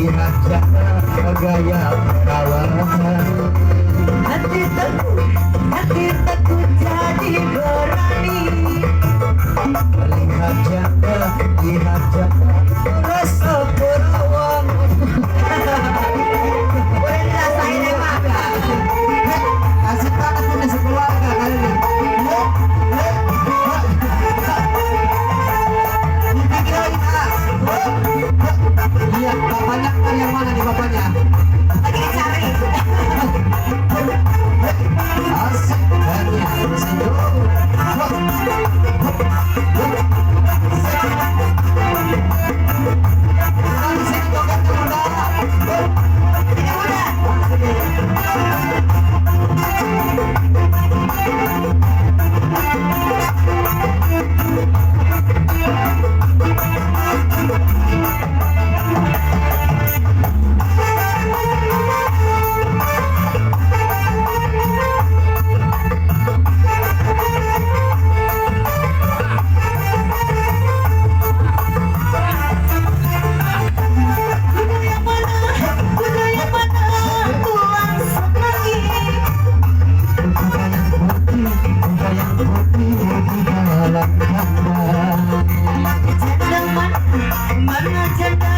lihat cara gaya perawahan. Hati takut jadi berani. Lihat jaga rasa perawan. Boleh dirasain ya Pak? Kasih tangan punya sekeluarga kali ini. Dipikir lagi Kak. Iya, bapaknya kan yang mana nih bapaknya? Lagi dicari. Asik banyak senyum. Di sini joget muda. Tidak mudah. Kuda yang mana tulang semanggi. Kuda yang putih di dalam kandang. Janda mana janda